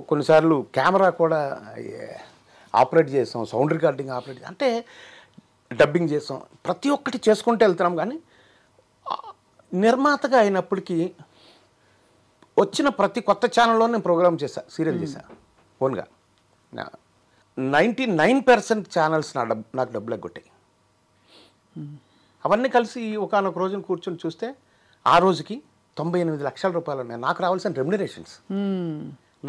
కొన్నిసార్లు కెమెరా కూడా ఆపరేట్ చేసాం, సౌండ్ రికార్డింగ్ ఆపరేట్ అంటే డబ్బింగ్ చేసాం, ప్రతి ఒక్కటి చేసుకుంటూ వెళ్తున్నాం. కానీ నిర్మాతగా అయినప్పటికీ వచ్చిన ప్రతి కొత్త ఛానల్లో నేను ప్రోగ్రామ్ చేశా, సీరియల్ చేశా ఓన్గా. 99% ఛానల్స్ నాకు డబ్బులు ఎగ్గొట్టాయి. అవన్నీ కలిసి ఒకనొక రోజున కూర్చొని చూస్తే ఆ రోజుకి 98 లక్షల రూపాయలు ఉన్నాయి నాకు రావాల్సిన రెమ్యునరేషన్స్.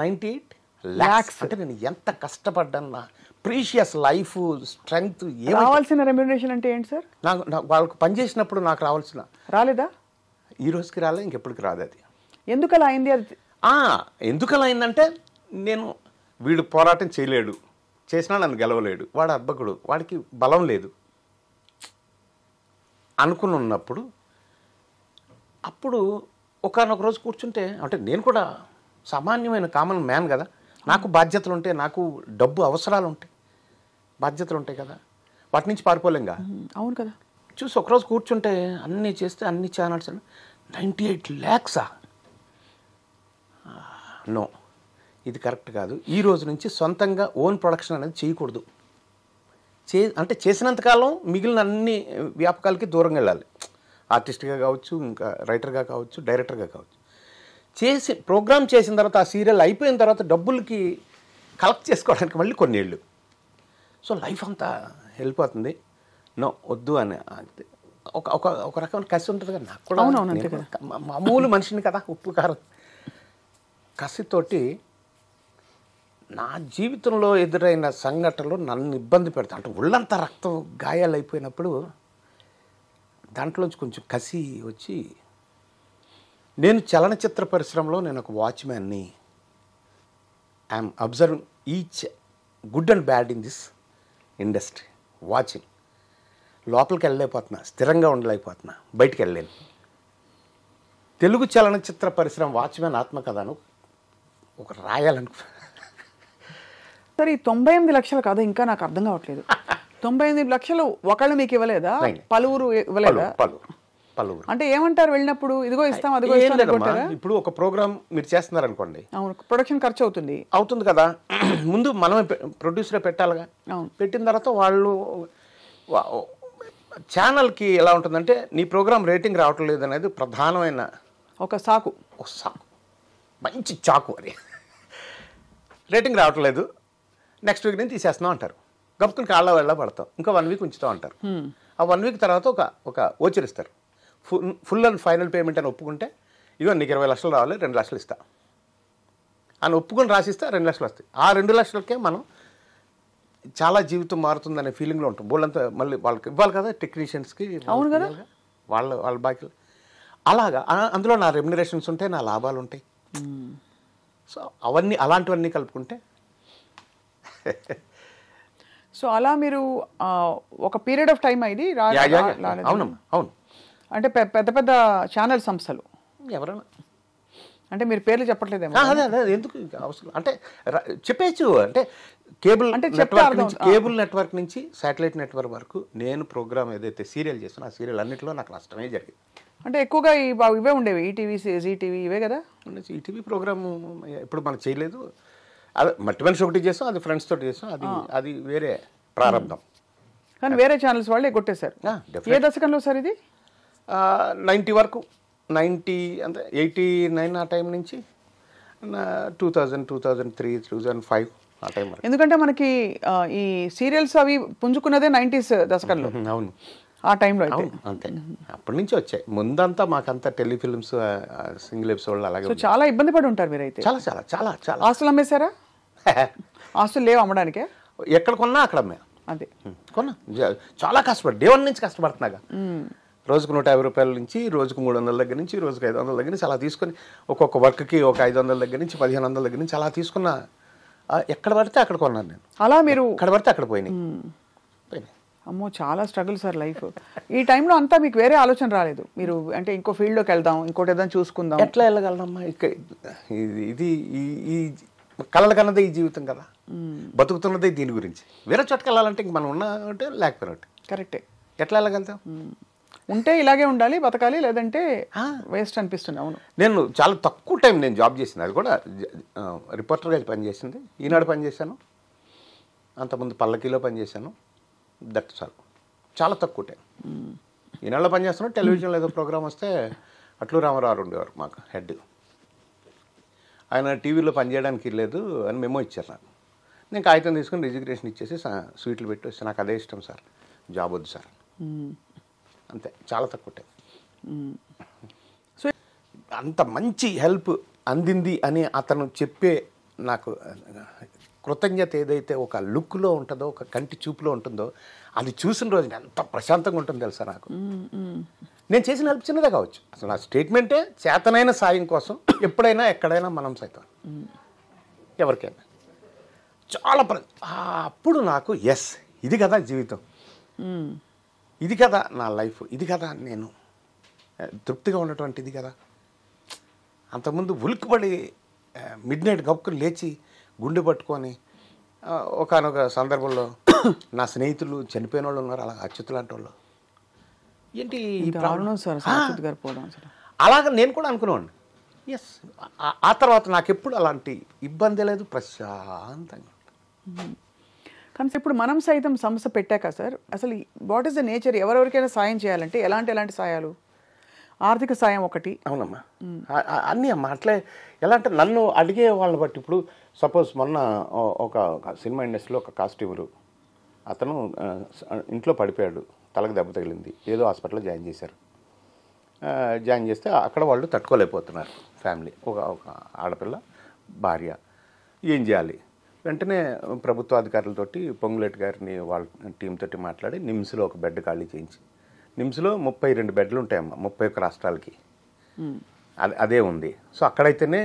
98 lakhs అంటే నేను ఎంత కష్టపడ్డాను, నా ప్రీషియస్ లైఫ్ స్ట్రెంగ్త్. రావాల్సిన రెమ్యునరేషన్ అంటే ఏంటి సార్? నాకు వాళ్ళకు పనిచేసినప్పుడు నాకు రావాల్సిన రాలేదా? ఈ రోజుకి రాలే, ఇంకెప్పటికి రాదు. అది ఎందుకు అలా అయింది? అది ఎందుకు అలా అయిందంటే, నేను వీడు పోరాటం చేయలేడు, చేసినా నన్ను గెలవలేడు, వాడు అర్భకుడు, వాడికి బలం లేదు అనుకుని ఉన్నప్పుడు, అప్పుడు ఒకనొక రోజు కూర్చుంటే, అంటే నేను కూడా సామాన్యమైన కామన్ మ్యాన్ కదా, నాకు బాధ్యతలు ఉంటాయి, నాకు డబ్బు అవసరాలు ఉంటాయి, బాధ్యతలు ఉంటాయి కదా, వాటి నుంచి పారిపోలేంగా. అవును కదా. చూసి ఒకరోజు కూర్చుంటే అన్నీ చేస్తే అన్ని ఛానల్స్ 98 lakhs. నో, ఇది కరెక్ట్ కాదు. ఈ రోజు నుంచి సొంతంగా ఓన్ ప్రొడక్షన్ అనేది చేయకూడదు. అంటే చేసినంతకాలం మిగిలిన అన్ని వ్యాపకాలకి దూరంగా వెళ్ళాలి. ఆర్టిస్ట్గా కావచ్చు, ఇంకా రైటర్గా కావచ్చు, డైరెక్టర్గా కావచ్చు. ప్రోగ్రామ్ చేసిన తర్వాత, ఆ సీరియల్ అయిపోయిన తర్వాత డబ్బులకి కలెక్ట్ చేసుకోవడానికి మళ్ళీ కొన్ని ఏళ్ళు. సో లైఫ్ అంతా వెళ్ళిపోతుంది. నో, వద్దు అని ఒక రకమైన కసి ఉంటుంది కదా నాకు కూడా. మామూలు మనిషిని కదా, ఉప్పు కారం కసితోటి నా జీవితంలో ఎదురైన సంఘటనలు నన్ను ఇబ్బంది పెడతా. అంటే ఒళ్ళంతా రక్తం గాయాలు అయిపోయినప్పుడు దాంట్లోంచి కొంచెం కసి వచ్చి, నేను చలనచిత్ర పరిశ్రమలో నేను ఒక వాచ్మ్యాన్ని. I'm observing each good and bad in this industry, watching. లోపలికి వెళ్ళలేకపోతున్నా, స్థిరంగా ఉండలేకపోతున్నా, బయటికి వెళ్ళలేను. తెలుగు చలనచిత్ర పరిశ్రమ వాచ్మ్యాన్ ఆత్మకథను ఒక రాయాలనుకో. సరే, 98 లక్షలు కాదు, ఇంకా నాకు అర్థం కావట్లేదు. 98 లక్షలు ఒకళ్ళు మీకు ఇవ్వలేదా? పలువురు ఇవ్వలేదా? పలువురు అంటే ఏమంటారు వెళ్ళినప్పుడు? ఇదిగో ఇస్తాం, అదిగో ఇస్తాం. ఇప్పుడు ఒక ప్రోగ్రామ్ మీరు చేస్తున్నారు అనుకోండి, అవును, ప్రొడక్షన్ ఖర్చు అవుతుంది కదా. ముందు మనమే ప్రొడ్యూసరే పెట్టాలిగా. పెట్టిన తర్వాత వాళ్ళు ఛానల్కి ఎలా ఉంటుందంటే, నీ ప్రోగ్రామ్ రేటింగ్ రావటం లేదు అనేది ప్రధానమైన ఒక సాకు. మంచి చాకు అది. రేటింగ్ రావటం లేదు, నెక్స్ట్ వీక్ నేను తీసేస్తున్నాం అంటారు. గప్పుకుని కాళ్ళ వెళ్ళ పడతాం, ఇంకా 1 వీక్ ఉంచుతాం అంటారు. ఆ 1 వీక్ తర్వాత ఒక ఓచరిస్తారు. ఫుల్ అండ్ ఫైనల్ పేమెంట్ అని ఒప్పుకుంటే, ఇదిగో నీకు 20 లక్షలు రావాలి, 2 లక్షలు ఇస్తా అని ఒప్పుకొని రాసిస్తే 2 లక్షలు వస్తాయి. ఆ 2 లక్షలకే మనం చాలా జీవితం మారుతుందనే ఫీలింగ్లో ఉంటాం. బోళ్ళంతా మళ్ళీ వాళ్ళకి ఇవ్వాలి కదా, టెక్నీషియన్స్కి. అవును కదా, వాళ్ళ బాకీలు. అలాగా అందులో నా రెమ్యునరేషన్స్ ఉంటాయి, నా లాభాలు ఉంటాయి. సో అవన్నీ అలాంటివన్నీ కలుపుకుంటే. సో అలా మీరు ఒక పీరియడ్ ఆఫ్ టైం అయింది. అవును. అంటే పెద్ద పెద్ద ఛానల్ సంస్థలు ఎవరైనా, అంటే మీరు పేర్లు చెప్పట్లేదేమో. అదే ఎందుకు అవసరం అంటే చెప్పేచ్చు. అంటే కేబుల్ నెట్వర్క్ నుంచి శాటిలైట్ నెట్వర్క్ వరకు నేను ప్రోగ్రామ్ ఏదైతే సీరియల్ చేస్తున్నా, ఆ సీరియల్ అన్నింటిలో నాకు నష్టమే జరిగింది. అంటే ఎక్కువగా ఇవే ఉండేవి, ఈటీవీ, జీటీవీ, ఇవే కదా. ఈటీవీ ప్రోగ్రామ్ ఇప్పుడు మనకు చేయలేదు. అదే మట్టి మనిషి ఒకటి చేస్తాం, అది ఫ్రెండ్స్ తోటి చేస్తాం, అది వేరే ప్రారంభం. కానీ వేరే ఛానల్స్ వాళ్ళే కొట్టేశారు. ఏ దశకంలో సార్ ఇది? 90 వరకు, 90 అంటే 89 ఆ టైం నుంచి 2000, 2003, 2005 ఆ టైం వరకు. ఎందుకంటే మనకి ఈ సీరియల్స్ అవి పుంజుకున్నదే 90s దశకంలో. అవును, ఆ టైంలో అంతే. అప్పటి నుంచి వచ్చాయి. ముందంతా మాకంతా టెలిఫిల్మ్స్, సింగిల్ ఎపిసోడ్లు అలాగే. చాలా ఇబ్బంది పడి ఉంటారు మీరైతే. చాలా చాలా చాలా చాలా. ఆస్తులు అమ్మేశారా? ఆస్తులు లేవు అమ్మడానికే? ఎక్కడ కొన్నా అక్కడ అమ్మా. అదే కొన్నా. చాలా కష్టపడి డే 1 నుంచి కష్టపడుతున్నాగా. రోజుకు 150 రూపాయల నుంచి, రోజుకు 300 దగ్గర నుంచి, రోజుకు 500 దగ్గర నుంచి అలా తీసుకొని, ఒక్కొక్క వర్క్కి ఒక 500 దగ్గర నుంచి 1500 దగ్గర నుంచి అలా తీసుకున్న. ఎక్కడ పడితే అక్కడ కొన్నాను నేను. అలా మీరు ఎక్కడ పడితే అక్కడ పోయినాయి. అమ్మో, చాలా స్ట్రగుల్ సార్ లైఫ్. ఈ టైంలో అంతా మీకు వేరే ఆలోచన రాలేదు? మీరు అంటే ఇంకో ఫీల్డ్లోకి వెళ్దాం, ఇంకోటి ఏదైనా చూసుకుందాం, ఎట్లా వెళ్ళగలనమ్మా? ఇది ఈ కలలు కన్నదే ఈ జీవితం కదా, బతుకుతున్నదే దీని గురించి. వేరే చోటుకి వెళ్ళాలంటే ఇంక మనం ఉన్న అంటే లేకపోయినట్టు. కరెక్టే. ఎట్లా వెళ్ళగలుగుతాం? ఉంటే ఇలాగే ఉండాలి, బతకాలి, లేదంటే వేస్ట్ అనిపిస్తుంది. అవును, నేను చాలా తక్కువ టైం నేను జాబ్ చేసింది, అది కూడా రిపోర్టర్గా పనిచేసింది. ఈనాడు పనిచేశాను, అంతకుముందు పల్లకీలో పనిచేశాను. దట్ చాలా తక్కువ టైం. ఈనాడులో పనిచేస్తున్నాను. టెలివిజన్లో ఏదో ప్రోగ్రామ్ వస్తే అట్లు రామారావు ఉండేవారు మాకు హెడ్. ఆయన టీవీలో పనిచేయడానికి లేదు అని మెమో ఇచ్చారు నాకు. నేను కాగితం తీసుకుని రిజిగ్నేషన్ ఇచ్చేసి స్వీట్లు పెట్టి వస్తే నాకు అదే ఇష్టం సార్, జాబ్ వద్దు సార్, అంతే. చాలా తక్కువ టైం. సో అంత మంచి హెల్ప్ అందింది అని అతను చెప్పే నాకు కృతజ్ఞత ఏదైతే ఒక లుక్లో ఉంటుందో, ఒక కంటి చూపులో ఉంటుందో, అది చూసిన రోజు ఎంత ప్రశాంతంగా ఉంటుందో తెలుసా నాకు. నేను చేసిన హెల్ప్ చిన్నదే కావచ్చు, అసలు నా స్టేట్మెంటే చేతనైన సాయం కోసం ఎప్పుడైనా ఎక్కడైనా మనం సైతం ఎవరికైనా చాలా అప్పుడు నాకు ఎస్, ఇది కదా జీవితం, ఇది కదా నా లైఫ్, ఇది కదా నేను తృప్తిగా ఉన్నటువంటి, ఇది కదా. అంతకుముందు ఉలిక్కిపడి మిడ్ నైట్ గప్పుకుని లేచి గుండె పట్టుకొని ఒకానొక సందర్భంలో నా స్నేహితులు చనిపోయిన వాళ్ళు ఉన్నారు, అలా అచ్యుత్ లాంటి వాళ్ళు. ఏంటి ఈ ప్రాబ్లం అలాగ నేను కూడా అనుకునేవాడిని. ఎస్, ఆ తర్వాత నాకు ఎప్పుడు అలాంటి ఇబ్బంది లేదు, ప్రశాంతంగా. కానీ ఇప్పుడు మనం సైతం సంస్థ పెట్టాక సార్, అసలు వాట్ ఈస్ ద నేచర్? ఎవరెవరికైనా సాయం చేయాలంటే ఎలాంటి సాయాలు? ఆర్థిక సాయం ఒకటి. అవునమ్మా, అన్నీ అమ్మా. అట్లే ఎలా అంటే నన్ను అడిగే వాళ్ళని బట్టి, ఇప్పుడు సపోజ్ మొన్న ఒక సినిమా ఇండస్ట్రీలో ఒక కాస్ట్యూమరు అతను ఇంట్లో పడిపోయాడు, తలకు దెబ్బ తగిలింది, ఏదో హాస్పిటల్లో జాయిన్ చేశారు. జాయిన్ చేస్తే అక్కడ వాళ్ళు తట్టుకోలేకపోతున్నారు ఫ్యామిలీ, ఒక ఆడపిల్ల, భార్య. ఏం చేయాలి? వెంటనే ప్రభుత్వ అధికారులతోటి పొంగులేటి గారిని వాళ్ళ టీంతో మాట్లాడి నిమ్స్లో ఒక బెడ్ ఖాళీ చేయించి, నిమ్స్లో 32 బెడ్లు ఉంటాయమ్మా 31 రాష్ట్రాలకి, అదే ఉంది. సో అక్కడైతేనే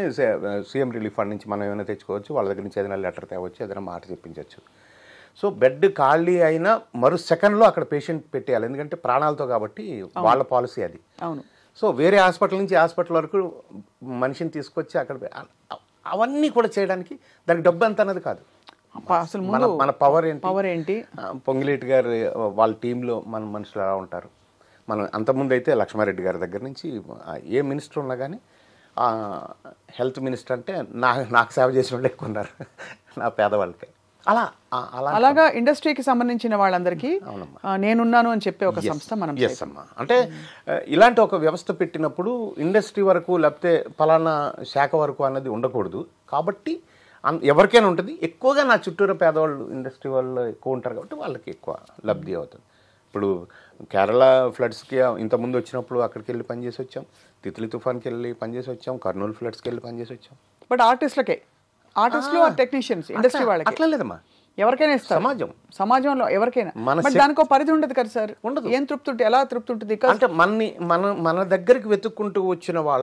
సీఎం రిలీఫ్ ఫండ్ నుంచి మనం ఏమైనా తెచ్చుకోవచ్చు, వాళ్ళ దగ్గర నుంచి ఏదైనా లెటర్ తేవచ్చు, ఏదైనా మాట చెప్పించవచ్చు. సో బెడ్ ఖాళీ అయినా మరో సెకండ్లో అక్కడ పేషెంట్ పెట్టేయాలి, ఎందుకంటే ప్రాణాలతో కాబట్టి వాళ్ళ పాలసీ అది. అవును. సో వేరే హాస్పిటల్ నుంచి హాస్పిటల్ వరకు మనిషిని తీసుకొచ్చి అక్కడ అవన్నీ కూడా చేయడానికి దానికి డబ్బు ఎంత అన్నది కాదు. అసలు మన పవర్ ఏంటి? పొంగిలేటి గారు వాళ్ళ టీంలో మన మనుషులు ఎలా ఉంటారు. మనం అంతకుముందు అయితే లక్ష్మారెడ్డి గారి దగ్గర నుంచి ఏ మినిస్టర్ ఉన్నా కానీ హెల్త్ మినిస్టర్ అంటే నాకు సేవ చేసిన వాళ్ళు ఎక్కువ ఉన్నారు, నా పేదవాళ్ళకి. అలాగా ఇండస్ట్రీకి సంబంధించిన వాళ్ళందరికీ నేనున్నాను అని చెప్పే ఒక సంస్థ మనం. ఎస్ అమ్మా, అంటే ఇలాంటి ఒక వ్యవస్థ పెట్టినప్పుడు ఇండస్ట్రీ వరకు లేకపోతే ఫలానా శాఖ వరకు అన్నది ఉండకూడదు. కాబట్టి ఎవరికైనా ఉంటుంది. ఎక్కువగా నా చుట్టూరు పేదవాళ్ళు ఇండస్ట్రీ వాళ్ళు ఎక్కువ ఉంటారు కాబట్టి వాళ్ళకి ఎక్కువ లబ్ధి అవుతుంది. ఇప్పుడు కేరళ ఫ్లడ్స్కి ఇంతకుముందు వచ్చినప్పుడు అక్కడికి వెళ్ళి పనిచేసి వచ్చాం, తిత్లీ తుఫాన్కి వెళ్ళి పనిచేసి వచ్చాం, కర్నూలు ఫ్లడ్స్కి వెళ్ళి పనిచేసి వచ్చాం. బట్ ఆర్టిస్టులు టెక్నీషియన్స్ ఇండస్ట్రీ వాళ్ళకి అట్లా లేదమ్మా, ఎవరికైనా ఇస్తారు. సమాజంలో ఎవరికైనా. దానికి ఒక పరిధి ఉండదు కదా సార్. ఉండదు. ఏం తృప్తి ఉంటుంది, ఎలా తృప్తి ఉంటుంది? అంటే మన దగ్గరికి వెతుక్కుంటూ వచ్చిన వాళ్ళు